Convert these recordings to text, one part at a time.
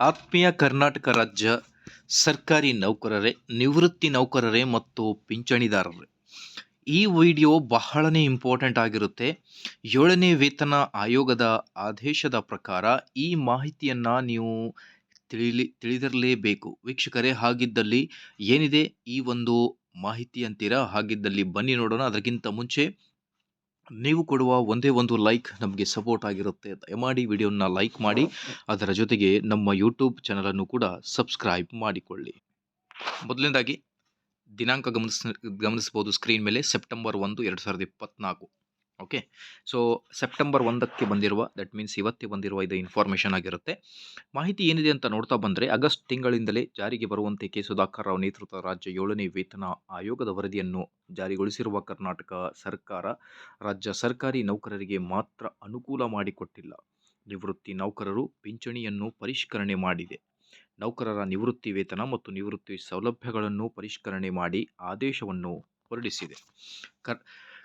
ಆತ್ಮೀಯ ಕರ್ನಾಟಕ ರಾಜ್ಯ ಸರ್ಕಾರಿ ನೌಕರರೇ, ನಿವೃತ್ತಿ ನೌಕರರೇ ಮತ್ತು ಪಿಂಚಣಿದಾರರೇ, ಈ ವಿಡಿಯೋ ಬಹಳನೇ ಇಂಪಾರ್ಟೆಂಟ್ ಆಗಿರುತ್ತೆ. 7ನೇ ವೇತನ ಆಯೋಗದ ಆದೇಶದ ಪ್ರಕಾರ ಈ ಮಾಹಿತಿಯನ್ನು ನೀವು ತಿಳಿದಿರಲೇಬೇಕು. ವೀಕ್ಷಕರೇ, ಹಾಗಿದ್ದಲ್ಲಿ ಏನಿದೆ ಈ ಒಂದು ಮಾಹಿತಿ ಅಂತೀರಾ? ಹಾಗಿದ್ದಲ್ಲಿ ಬನ್ನಿ ನೋಡೋಣ. ಅದಕ್ಕಿಂತ ಮುಂಚೆ ನೀವು ಕೊಡುವ ಒಂದೇ ಒಂದು ಲೈಕ್ ನಮಗೆ ಸಪೋರ್ಟ್ ಆಗಿರುತ್ತೆ. ದಯಮಾಡಿ ವಿಡಿಯೋನ ಲೈಕ್ ಮಾಡಿ, ಅದರ ಜೊತೆಗೆ ನಮ್ಮ ಯೂಟ್ಯೂಬ್ ಚಾನಲನ್ನು ಕೂಡ ಸಬ್ಸ್ಕ್ರೈಬ್ ಮಾಡಿಕೊಳ್ಳಿ. ಮೊದಲನೇದಾಗಿ ದಿನಾಂಕ ಗಮನಿಸಬಹುದು ಸ್ಕ್ರೀನ್ ಮೇಲೆ, ಸೆಪ್ಟೆಂಬರ್ 1, 2024. ಓಕೆ, ಸೊ ಸೆಪ್ಟೆಂಬರ್ 1ಕ್ಕೆ ಬಂದಿರುವ, ದಟ್ ಮೀನ್ಸ್ ಇವತ್ತೇ ಬಂದಿರುವ ಇದು ಇನ್ಫಾರ್ಮೇಷನ್ ಆಗಿರುತ್ತೆ. ಮಾಹಿತಿ ಏನಿದೆ ಅಂತ ನೋಡ್ತಾ ಬಂದರೆ, ಆಗಸ್ಟ್ ತಿಂಗಳಿಂದಲೇ ಜಾರಿಗೆ ಬರುವಂತೆ ಕೆ ಸುಧಾಕರ್ ರಾವ್ ನೇತೃತ್ವದ ರಾಜ್ಯ 7ನೇ ವೇತನ ಆಯೋಗದ ವರದಿಯನ್ನು ಜಾರಿಗೊಳಿಸಿರುವ ಕರ್ನಾಟಕ ಸರ್ಕಾರ ರಾಜ್ಯ ಸರ್ಕಾರಿ ನೌಕರರಿಗೆ ಮಾತ್ರ ಅನುಕೂಲ ಮಾಡಿಕೊಟ್ಟಿಲ್ಲ. ನಿವೃತ್ತಿ ನೌಕರರು ಪಿಂಚಣಿಯನ್ನು ಪರಿಷ್ಕರಣೆ ಮಾಡಿದೆ. ನೌಕರರ ನಿವೃತ್ತಿ ವೇತನ ಮತ್ತು ನಿವೃತ್ತಿ ಸೌಲಭ್ಯಗಳನ್ನು ಪರಿಷ್ಕರಣೆ ಮಾಡಿ ಆದೇಶವನ್ನು ಹೊರಡಿಸಿದೆ.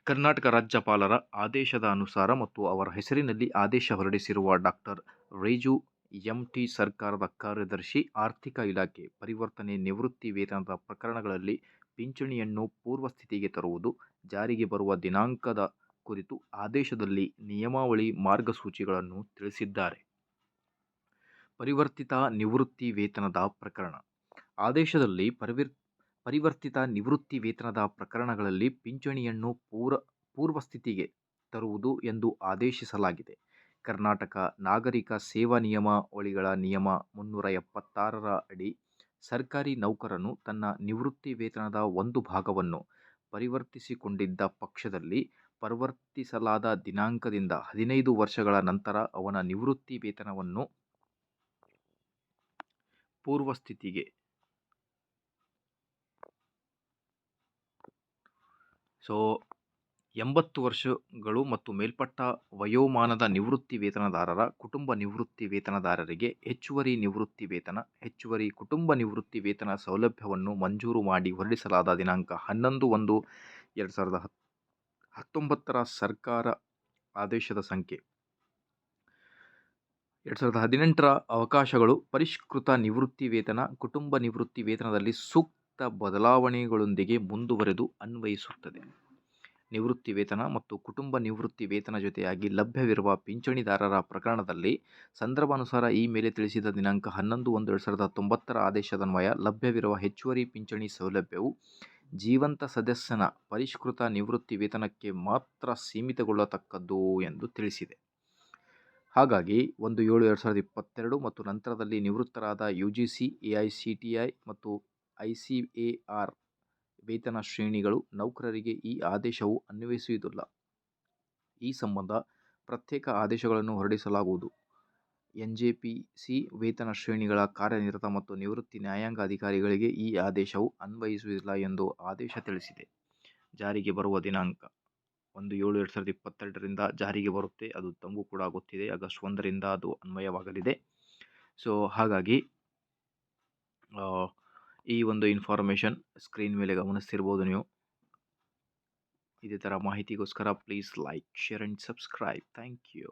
ಕರ್ನಾಟಕ ರಾಜ್ಯಪಾಲರ ಆದೇಶದ ಅನುಸಾರ ಮತ್ತು ಅವರ ಹೆಸರಿನಲ್ಲಿ ಆದೇಶ ಹೊರಡಿಸಿರುವ ಡಾಕ್ಟರ್ ರೇಜು ಎಂ.ಟಿ. ಸರ್ಕಾರದ ಕಾರ್ಯದರ್ಶಿ, ಆರ್ಥಿಕ ಇಲಾಖೆ, ಪರಿವರ್ತನೆ ನಿವೃತ್ತಿ ವೇತನದ ಪ್ರಕರಣಗಳಲ್ಲಿ ಪಿಂಚಣಿಯನ್ನು ಪೂರ್ವಸ್ಥಿತಿಗೆ ತರುವುದು, ಜಾರಿಗೆ ಬರುವ ದಿನಾಂಕದ ಕುರಿತು ಆದೇಶದಲ್ಲಿ ನಿಯಮಾವಳಿ ಮಾರ್ಗಸೂಚಿಗಳನ್ನು ತಿಳಿಸಿದ್ದಾರೆ. ಪರಿವರ್ತಿತ ನಿವೃತ್ತಿ ವೇತನದ ಪ್ರಕರಣ. ಆದೇಶದಲ್ಲಿ ಪರಿವರ್ತಿತ ನಿವೃತ್ತಿ ವೇತನದ ಪ್ರಕರಣಗಳಲ್ಲಿ ಪಿಂಚಣಿಯನ್ನು ಪೂರ್ವಸ್ಥಿತಿಗೆ ತರುವುದು ಎಂದು ಆದೇಶಿಸಲಾಗಿದೆ. ಕರ್ನಾಟಕ ನಾಗರಿಕ ಸೇವಾ ನಿಯಮಾವಳಿಗಳ ನಿಯಮ 376ರ ಅಡಿ ಸರ್ಕಾರಿ ನೌಕರನು ತನ್ನ ನಿವೃತ್ತಿ ವೇತನದ ಒಂದು ಭಾಗವನ್ನು ಪರಿವರ್ತಿಸಿಕೊಂಡಿದ್ದ ಪಕ್ಷದಲ್ಲಿ ಪರಿವರ್ತಿಸಲಾದ ದಿನಾಂಕದಿಂದ 15 ವರ್ಷಗಳ ನಂತರ ಅವನ ನಿವೃತ್ತಿ ವೇತನವನ್ನು ಪೂರ್ವಸ್ಥಿತಿಗೆ 80 ವರ್ಷಗಳು ಮತ್ತು ಮೇಲ್ಪಟ್ಟ ವಯೋಮಾನದ ನಿವೃತ್ತಿ ವೇತನದಾರರ ಕುಟುಂಬ ನಿವೃತ್ತಿ ವೇತನದಾರರಿಗೆ ಹೆಚ್ಚುವರಿ ನಿವೃತ್ತಿ ವೇತನ, ಹೆಚ್ಚುವರಿ ಕುಟುಂಬ ನಿವೃತ್ತಿ ವೇತನ ಸೌಲಭ್ಯವನ್ನು ಮಂಜೂರು ಮಾಡಿ ಹೊರಡಿಸಲಾದ ದಿನಾಂಕ 11/1/2019ರ ಸರ್ಕಾರ ಆದೇಶದ ಸಂಖ್ಯೆ 2018ರ ಅವಕಾಶಗಳು ಪರಿಷ್ಕೃತ ನಿವೃತ್ತಿ ವೇತನ, ಕುಟುಂಬ ನಿವೃತ್ತಿ ವೇತನದಲ್ಲಿ ಸೂಕ್ತ ಬದಲಾವಣೆಗಳೊಂದಿಗೆ ಮುಂದುವರೆದು ಅನ್ವಯಿಸುತ್ತದೆ. ನಿವೃತ್ತಿ ವೇತನ ಮತ್ತು ಕುಟುಂಬ ನಿವೃತ್ತಿ ವೇತನ ಜೊತೆಯಾಗಿ ಲಭ್ಯವಿರುವ ಪಿಂಚಣಿದಾರರ ಪ್ರಕರಣದಲ್ಲಿ ಸಂದರ್ಭಾನುಸಾರ ಈ ಮೇಲೆ ತಿಳಿಸಿದ ದಿನಾಂಕ 11/1/2019ರ ಆದೇಶದನ್ವಯ ಲಭ್ಯವಿರುವ ಹೆಚ್ಚುವರಿ ಪಿಂಚಣಿ ಸೌಲಭ್ಯವು ಜೀವಂತ ಸದಸ್ಯನ ಪರಿಷ್ಕೃತ ನಿವೃತ್ತಿ ವೇತನಕ್ಕೆ ಮಾತ್ರ ಸೀಮಿತಗೊಳ್ಳತಕ್ಕದ್ದು ಎಂದು ತಿಳಿಸಿದೆ. ಹಾಗಾಗಿ 1/7/2022 ಮತ್ತು ನಂತರದಲ್ಲಿ ನಿವೃತ್ತರಾದ UGC, AICTI ಮತ್ತು ICAR ವೇತನ ಶ್ರೇಣಿಗಳು ನೌಕರರಿಗೆ ಈ ಆದೇಶವು ಅನ್ವಯಿಸುವುದಿಲ್ಲ. ಈ ಸಂಬಂಧ ಪ್ರತ್ಯೇಕ ಆದೇಶಗಳನ್ನು ಹೊರಡಿಸಲಾಗುವುದು. NJPC ವೇತನ ಶ್ರೇಣಿಗಳ ಕಾರ್ಯನಿರತ ಮತ್ತು ನಿವೃತ್ತಿ ನ್ಯಾಯಾಂಗ ಅಧಿಕಾರಿಗಳಿಗೆ ಈ ಆದೇಶವು ಅನ್ವಯಿಸುವುದಿಲ್ಲ ಎಂದು ಆದೇಶ ತಿಳಿಸಿದೆ. ಜಾರಿಗೆ ಬರುವ ದಿನಾಂಕ 1/7/2022ರಿಂದ ಜಾರಿಗೆ ಬರುತ್ತೆ. ಅದು ತಮಗೂ ಕೂಡ ಗೊತ್ತಿದೆ, ಆಗಸ್ಟ್ 1ರಿಂದ ಅದು ಅನ್ವಯವಾಗಲಿದೆ. ಸೊ ಹಾಗಾಗಿ ಈ ಒಂದು ಇನ್ಫಾರ್ಮೇಷನ್ ಸ್ಕ್ರೀನ್ ಮೇಲೆ ಗಮನಿಸ್ತಿರ್ಬೋದು ನೀವು. ಇದೇ ಥರ ಮಾಹಿತಿಗೋಸ್ಕರ please like, share and subscribe. Thank you.